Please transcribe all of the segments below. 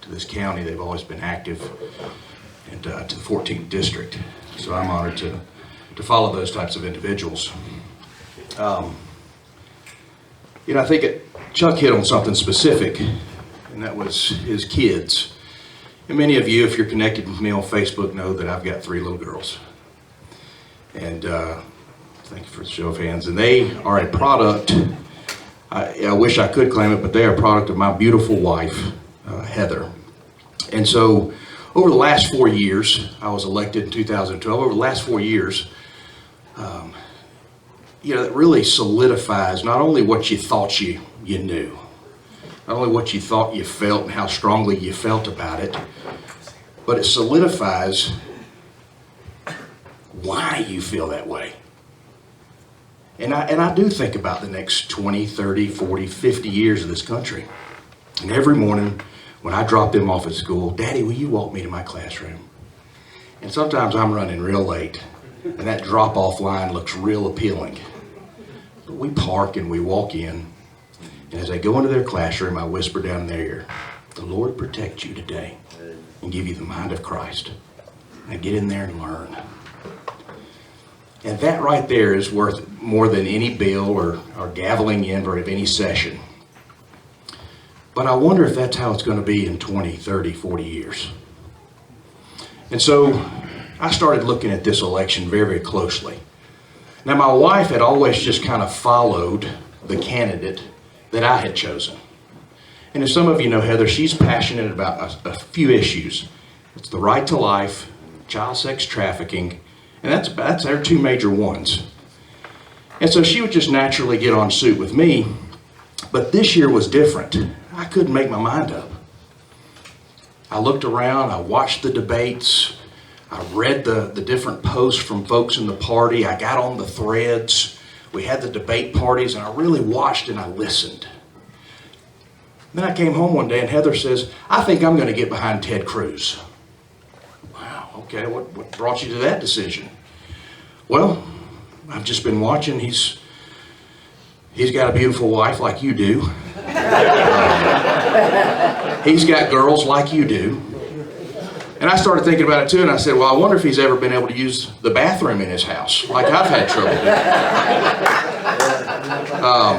to this county. They've always been active, and to the 14th district. So I'm honored to follow those types of individuals. I think Chuck hit on something specific, and that was his kids. And many of you, if you're connected with me on Facebook, know that I've got 3 little girls. And thank you for the show of hands. And they are a product, I wish I could claim it, but they are a product of my beautiful wife, Heather. And so over the last 4 years, I was elected in 2012, over the last 4 years, it really solidifies not only what you thought you knew, not only what you thought you felt and how strongly you felt about it, but it solidifies why you feel that way. And I do think about the next 20, 30, 40, 50 years of this country. And every morning when I drop them off at school, Daddy, will you walk me to my classroom? And sometimes I'm running real late, and that drop-off line looks real appealing. But we park and we walk in, and as I go into their classroom, I whisper down in their ear, the Lord protect you today and give you the mind of Christ. And get in there and learn. And that right there is worth more than any bill or gaveling in or of any session. But I wonder if that's how it's going to be in 20, 30, 40 years. And so I started looking at this election very, very closely. Now, my wife had always just kind of followed the candidate that I had chosen. And as some of you know, Heather, she's passionate about a few issues. It's the right to life, child sex trafficking, and that's our 2 major ones. And so she would just naturally get on suit with me. But this year was different. I couldn't make my mind up. I looked around, I watched the debates, I read the different posts from folks in the party, I got on the threads, we had the debate parties, and I really watched and I listened. Then I came home one day and Heather says, I think I'm going to get behind Ted Cruz. Wow, okay, what brought you to that decision? Well, I've just been watching. He's got a beautiful wife like you do. He's got girls like you do. And I started thinking about it too, and I said, well, I wonder if he's ever been able to use the bathroom in his house, like I've had trouble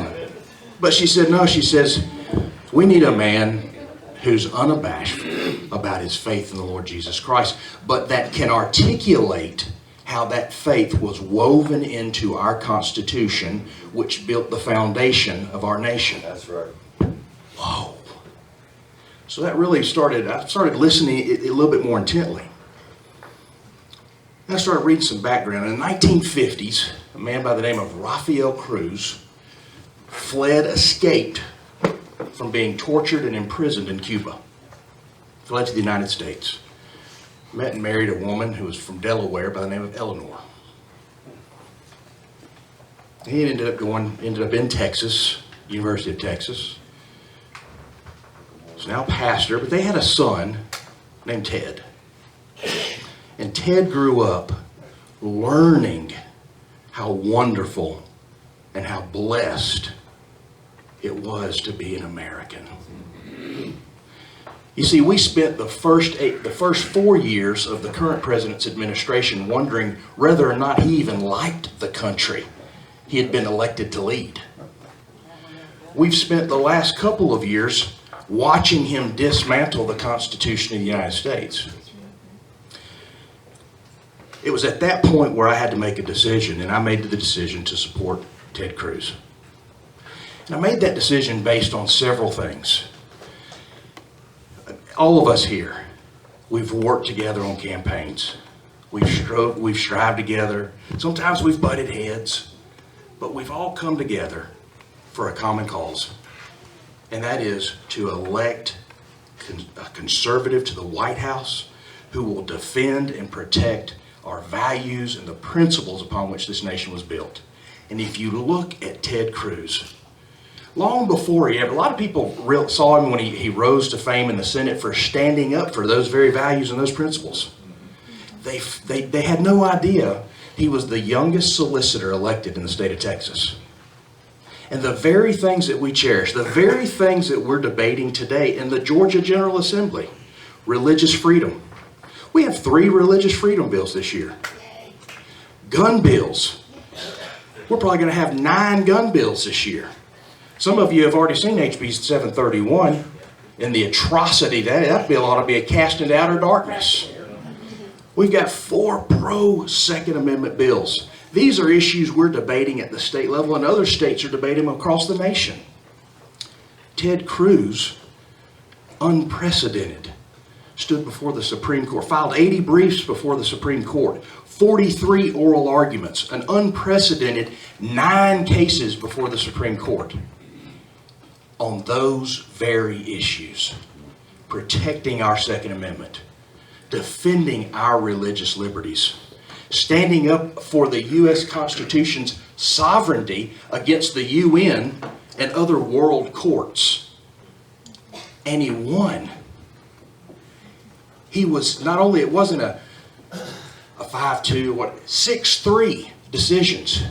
doing. But she said, no, she says, we need a man who's unabashed about his faith in the Lord Jesus Christ, but that can articulate how that faith was woven into our Constitution, which built the foundation of our nation. That's right. Whoa. So that really I started listening a little bit more intently. And I started reading some background. In the 1950s, a man by the name of Cruz escaped from being tortured and imprisoned in Cuba. Fled to the United States. Met and married a woman who was from Delaware by the name of Eleanor. He ended up in Texas, University of Texas. He's now a pastor, but they had a son named Ted. And Ted grew up learning how wonderful and how blessed it was to be an American. You see, we spent the first 4 years of the current president's administration wondering whether or not he even liked the country he had been elected to lead. We've spent the last couple of years watching him dismantle the Constitution of the United States. It was at that point where I had to make a decision, and I made the decision to support Ted Cruz. And I made that decision based on several things. All of us here, we've worked together on campaigns. We've strived together. Sometimes we've butted heads, but we've all come together for a common cause. And that is to elect a conservative to the White House who will defend and protect our values and the principles upon which this nation was built. And if you look at Ted Cruz, long before a lot of people saw him when he rose to fame in the Senate for standing up for those very values and those principles. They had no idea he was the youngest solicitor elected in the state of Texas. And the very things that we cherish, the very things that we're debating today in the Georgia General Assembly, religious freedom. We have 3 religious freedom bills this year. Gun bills. We're probably going to have 9 gun bills this year. Some of you have already seen HB 731 and the atrocity that bill ought to be cast into outer darkness. We've got 4 pro-Second Amendment bills. These are issues we're debating at the state level, and other states are debating them across the nation. Ted Cruz, unprecedented, stood before the Supreme Court, filed 80 briefs before the Supreme Court, 43 oral arguments, an unprecedented 9 cases before the Supreme Court on those very issues, protecting our Second Amendment, defending our religious liberties, standing up for the U.S. Constitution's sovereignty against the UN and other world courts. And he won. He was, not only, it wasn't a 5-2, 6-3 decisions.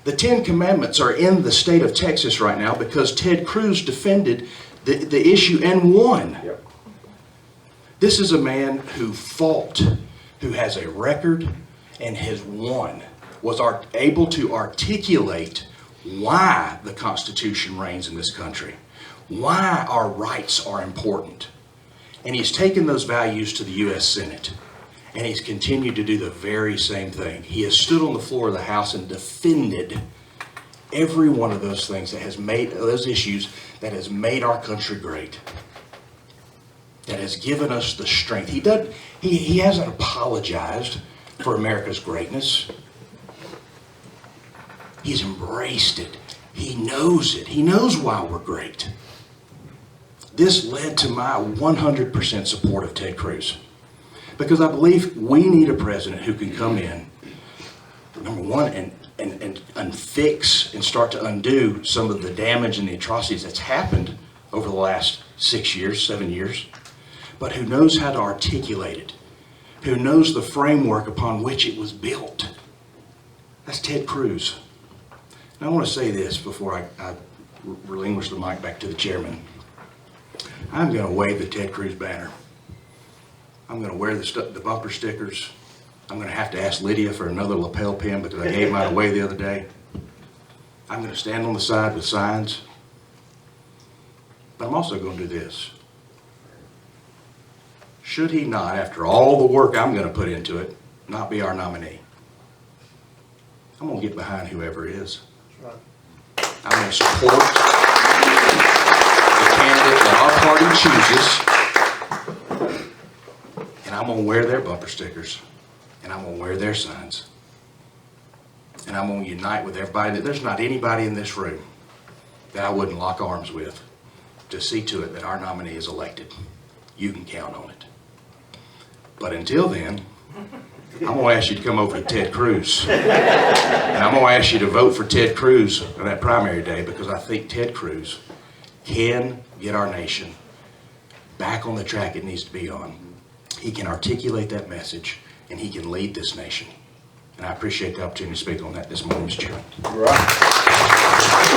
The 10 Commandments are in the state of Texas right now because Ted Cruz defended the issue and won. Yep. This is a man who fought, who has a record and has won, was able to articulate why the Constitution reigns in this country, why our rights are important. And he's taken those values to the U.S. Senate, and he's continued to do the very same thing. He has stood on the floor of the House and defended every one of those things that has made, those issues that has made our country great, that has given us the strength. He hasn't apologized for America's greatness. He's embraced it. He knows it. He knows why we're great. This led to my 100% support of Ted Cruz, because I believe we need a president who can come in, number one, and fix and start to undo some of the damage and the atrocities that's happened over the last 6 years, 7 years, but who knows how to articulate it, who knows the framework upon which it was built. That's Ted Cruz. And I want to say this before I relinquish the mic back to the chairman. I'm going to wave the Ted Cruz banner. I'm going to wear the bumper stickers. I'm going to have to ask Lydia for another lapel pin because I gave mine away the other day. I'm going to stand on the side with signs. But I'm also going to do this. Should he not, after all the work I'm going to put into it, not be our nominee, I'm going to get behind whoever is. I'm going to support the candidate that our party chooses, and I'm going to wear their bumper stickers, and I'm going to wear their signs, and I'm going to unite with everybody. There's not anybody in this room that I wouldn't lock arms with to see to it that our nominee is elected. You can count on it. But until then, I'm going to ask you to come over to Ted Cruz. And I'm going to ask you to vote for Ted Cruz on that primary day, because I think Ted Cruz can get our nation back on the track it needs to be on. He can articulate that message, and he can lead this nation. And I appreciate the opportunity to speak on that this morning, Mr. Chairman. Right.